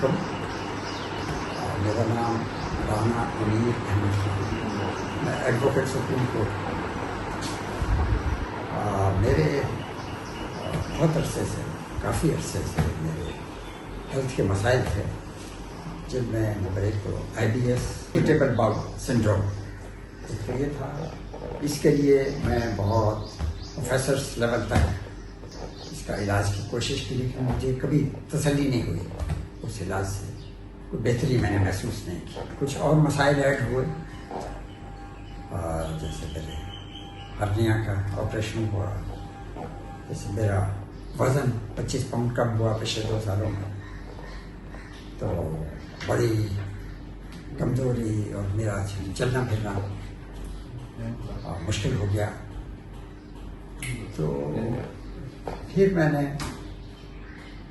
علیکم. میرا نام رانا منیر احمد خان، میں ایڈوکیٹ سپریم کورٹ. میرے بہت عرصے سے، کافی عرصے سے میرے ہیلتھ کے مسائل تھے، جن میں نمبر ایک تو IBS irritable bowel syndrome ایک یہ تھا. اس کے لیے میں بہت پروفیسرس لیول تک اس کا علاج کی کوشش کی، لیکن مجھے کبھی تسلی نہیں ہوئی. اس علاج سے کوئی بہتری میں نے محسوس نہیں کی. کچھ اور مسائل ایڈ ہوئے، جیسے پہلے ہرنیا کا آپریشن ہوا، جیسے میرا وزن 25 پاؤنڈ کم ہوا پچھلے 2 سالوں میں، تو بڑی کمزوری اور میرا چلنا پھرنا مشکل ہو گیا. تو پھر میں نے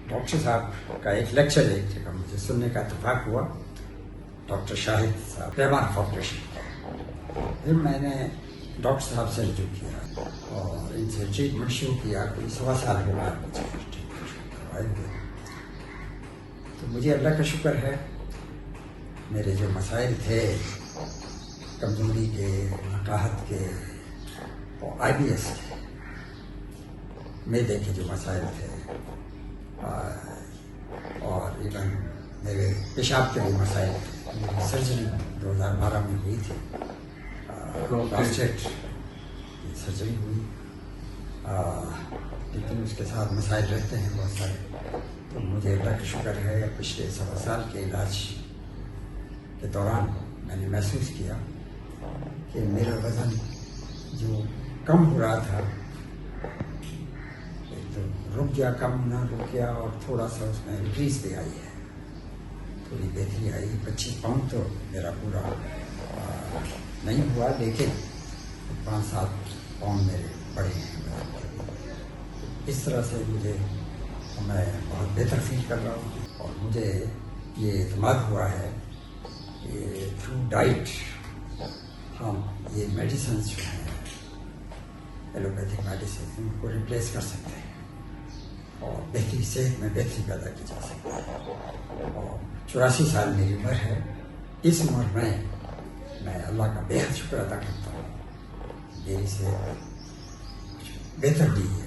ڈاکٹر صاحب کا ایک لیکچر ایک جگہ مجھے سننے کا اتفاق ہوا، ڈاکٹر شاہد صاحب پیمان کارپوریشن. پھر میں نے ڈاکٹر صاحب سے رجوع کیا اور ان سے ٹریٹمنٹ شروع کیا. کوئی 1.25 سال کے بعد مجھے ٹریٹمنٹ شروع کروائے ہوئے. تو مجھے اللہ کا شکر ہے، میرے جو مسائل تھے کمزوری کے، نقاہت کے اور IBS کے، معدے کے جو مسائل تھے، اور ایون میرے پیشاب کے بھی مسائل تھے. میری سرجری 2012 میں ہوئی تھی، پراسٹیٹ کی سرجری ہوئی، لیکن اس کے ساتھ مسائل رہتے ہیں بہت سارے. تو مجھے اللہ کا شکر ہے، پچھلے 1.25 سال کے علاج کے دوران میں نے محسوس کیا کہ میرا وزن جو کم ہو رہا تھا، تو رک گیا، کم ہونا رک گیا، اور تھوڑا سا اس میں انکریز بھی آئی ہے، تھوڑی بہتری آئی. 25 پاؤنڈ تو میرا پورا نہیں ہوا، لیکن 5-7 پاؤنڈ میرے بڑے ہیں. اس طرح سے میں بہت بہتر فیل کر رہا ہوں، اور مجھے یہ اعتماد ہوا ہے کہ تھرو ڈائٹ ہم یہ میڈیسنس جو ہیں، ایلوپیتھک میڈیسن، ان کو ریپلیس کر سکتے ہیں اور بہتری، صحت میں بہتری پیدا کی جا سکتی ہے. اور 84 سال میری عمر ہے. اس عمر میں اللہ کا بے حد شکر ادا کرتا ہوں، میری صحت بہتر بھی ہے.